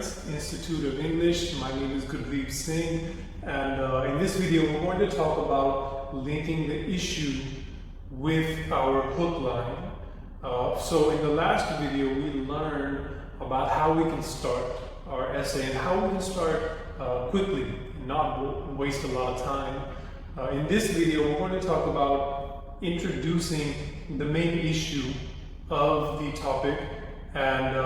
Coherence Institute of English. My name is Gurdeep Singh, and in this video we're going to talk about linking the issue with our hook line. So in the last video we learned about how we can start our essay and how we can start quickly and not waste a lot of time. In this video we're going to talk about introducing the main issue of the topic and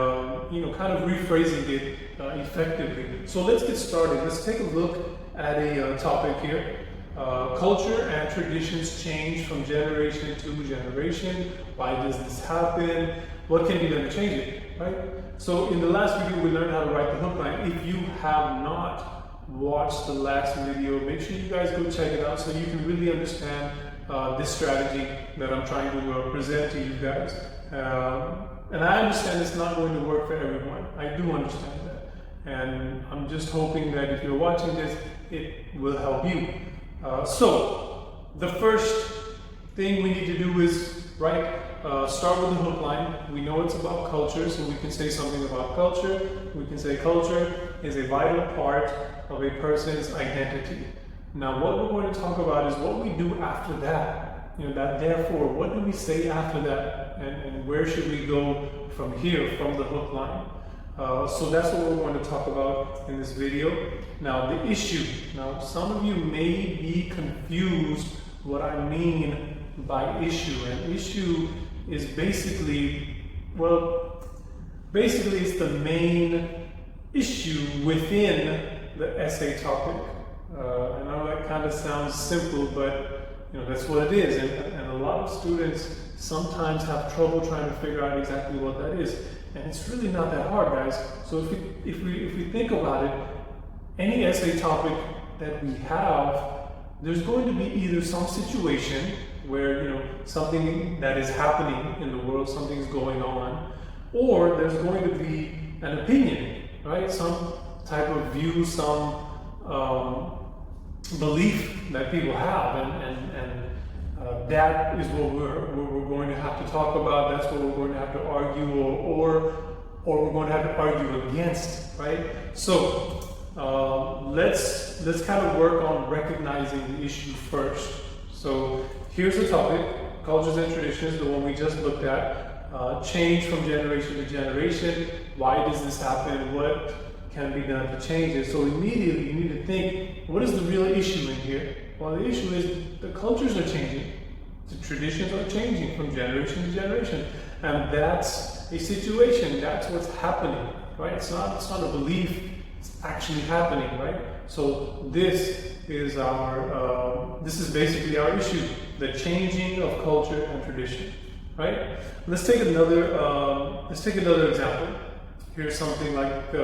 kind of rephrasing it effectively. So let's get started. Let's take a look at a topic here. Culture and traditions change from generation to generation. Why does this happen? What can be done to change it, right? So in the last video we learned how to write the hook line. If you have not watched the last video, make sure you guys go check it out so you can really understand this strategy that I'm trying to present to you guys. And I understand it's not going to work for everyone. I do understand that. And I'm just hoping that if you're watching this, it will help you. So, the first thing we need to do is, start with the hook line. We know it's about culture, so we can say something about culture. We can say culture is a vital part of a person's identity. Now, what we're going to talk about is what we do after that. Therefore, what do we say after that? And where should we go from here, from the hook line? So that's what we're going to talk about in this video. Now, the issue. Now, some of you may be confused what I mean by issue. And issue is basically it's the main issue within the essay topic. I know that kind of sounds simple, but that's what it is, and a lot of students sometimes have trouble trying to figure out exactly what that is, and it's really not that hard, guys. So if we think about it, any essay topic that we have, there's going to be either some situation where something that is happening in the world, something's going on, or there's going to be an opinion, right? Some type of view, some belief that people have, and that is what we're going to have to talk about. That's what we're going to have to argue, or we're going to have to argue against, right? So let's kind of work on recognizing the issue first. So here's the topic: cultures and traditions, the one we just looked at. Change from generation to generation. Why does this happen? What can be done to change it? So immediately you need to think, what is the real issue in here? Well, the issue is the cultures are changing. The traditions are changing from generation to generation. And that's a situation. That's what's happening, right? It's not a belief. It's actually happening, right? So this is basically our issue, the changing of culture and tradition, right? Let's take another example. Here's something like,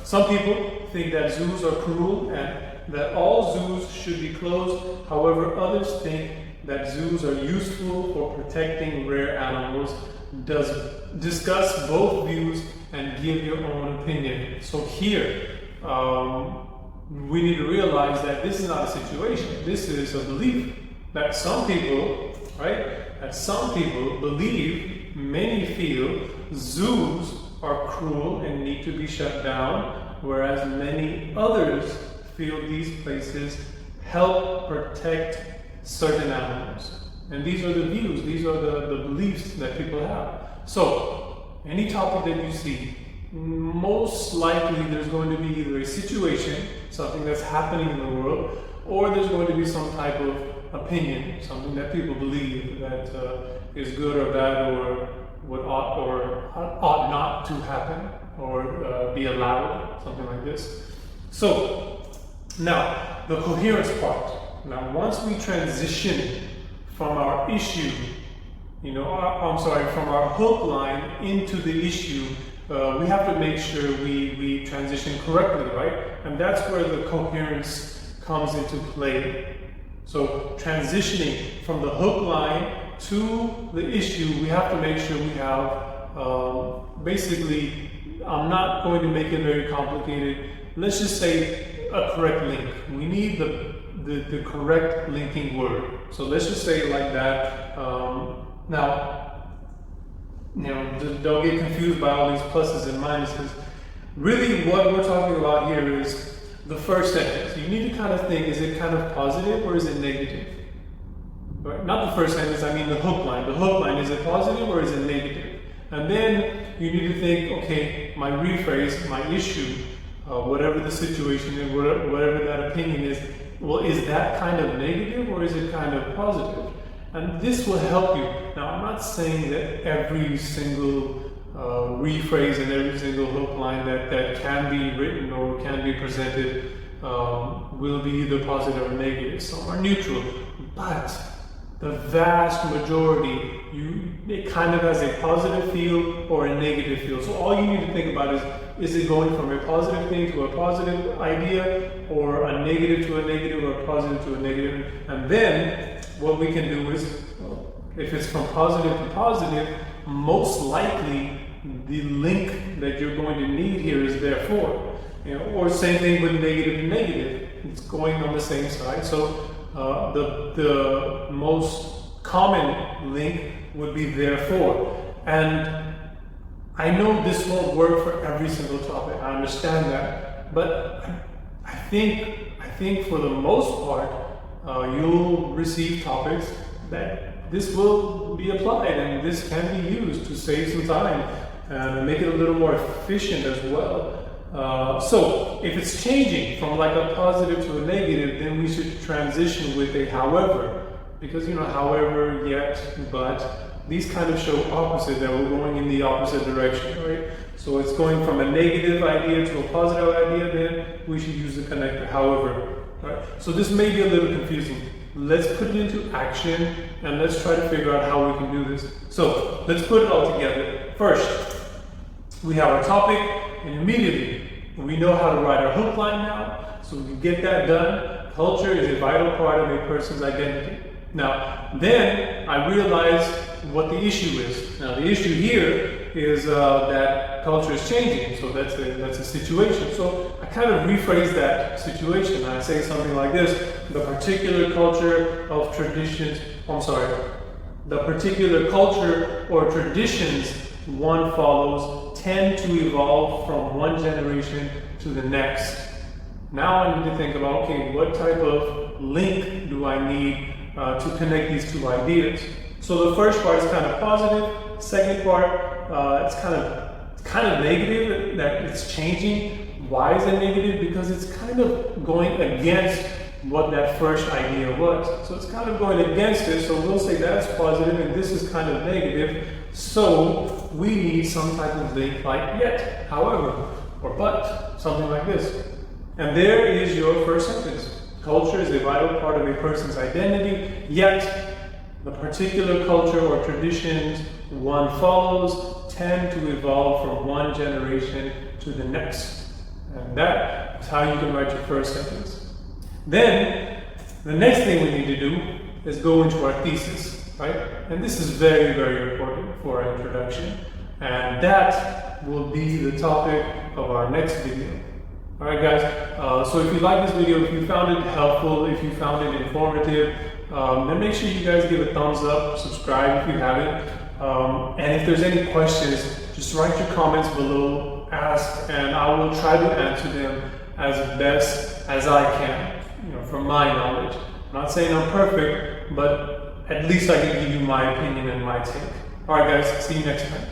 some people think that zoos are cruel and that all zoos should be closed. However, others think that zoos are useful for protecting rare animals. Discuss both views and give your own opinion. So here, we need to realize that this is not a situation. This is a belief that some people, believe, many feel zoos are cruel and need to be shut down, whereas many others feel these places help protect certain animals. And these are the views, these are the beliefs that people have. So, any topic that you see, most likely there's going to be either a situation, something that's happening in the world, or there's going to be some type of opinion, something that people believe that is good or bad, or what ought or ought not to happen, or be allowed, something like this. So, now, the coherence part. Now, once we transition from our issue, from our hook line into the issue, we have to make sure we transition correctly, right? And that's where the coherence comes into play. So, transitioning from the hook line to the issue, we have to make sure we have, I'm not going to make it very complicated. Let's just say a correct link. We need the correct linking word. So let's just say it like that. Now, don't get confused by all these pluses and minuses. Really, what we're talking about here is the first sentence. You need to kind of think, is it kind of positive or is it negative? Right? Not the first sentence, I mean the hook line. The hook line, is it positive or is it negative? And then you need to think, okay, my rephrase, my issue, whatever the situation is, whatever that opinion is, well, is that kind of negative or is it kind of positive? And this will help you. Now, I'm not saying that every single rephrase and every single hook line that can be written or can be presented will be either positive or negative. Some are neutral, but the vast majority, it kind of has a positive feel or a negative feel. So all you need to think about is it going from a positive thing to a positive idea, or a negative to a negative, or a positive to a negative? And then what we can do is, if it's from positive to positive, most likely the link that you're going to need here is therefore. Or same thing with negative to negative. It's going on the same side. So the most common link would be therefore. And I know this won't work for every single topic. I understand that. But I think for the most part, you'll receive topics that this will be applied, and this can be used to save some time and make it a little more efficient as well. So if it's changing from like a positive to a negative, then we should transition with a however, because however, yet, but, these kind of show opposite, that we're going in the opposite direction, right? So it's going from a negative idea to a positive idea, then we should use the connector however, right? So this may be a little confusing. Let's put it into action and let's try to figure out how we can do this. So let's put it all together. First, we have our topic, and immediately we know how to write our hook line now, so we can get that done. Culture is a vital part of a person's identity. Now, then I realized what the issue is. Now, the issue here is that culture is changing, so that's a situation. So I kind of rephrase that situation. I say something like this: the particular culture of traditions. The particular culture or traditions one follows tend to evolve from one generation to the next. Now I need to think about, okay, what type of link do I need to connect these two ideas? So the first part is kind of positive. Second part, it's kind of negative, that it's changing. Why is it negative? Because it's kind of going against what that first idea was. So it's kind of going against it. So we'll say that's positive and this is kind of negative. So we need some type of link like yet, however, or but, something like this. And there is your first sentence. Culture is a vital part of a person's identity, yet the particular culture or traditions one follows tend to evolve from one generation to the next. And that is how you can write your first sentence. Then, the next thing we need to do is go into our thesis, right? And this is very, very important for our introduction. And that will be the topic of our next video. Alright guys, so if you like this video, if you found it helpful, if you found it informative, then make sure you guys give a thumbs up, subscribe if you haven't. And if there's any questions, just write your comments below, ask, and I will try to answer them as best as I can, from my knowledge. I'm not saying I'm perfect, but at least I can give you my opinion and my take. Alright guys, see you next time.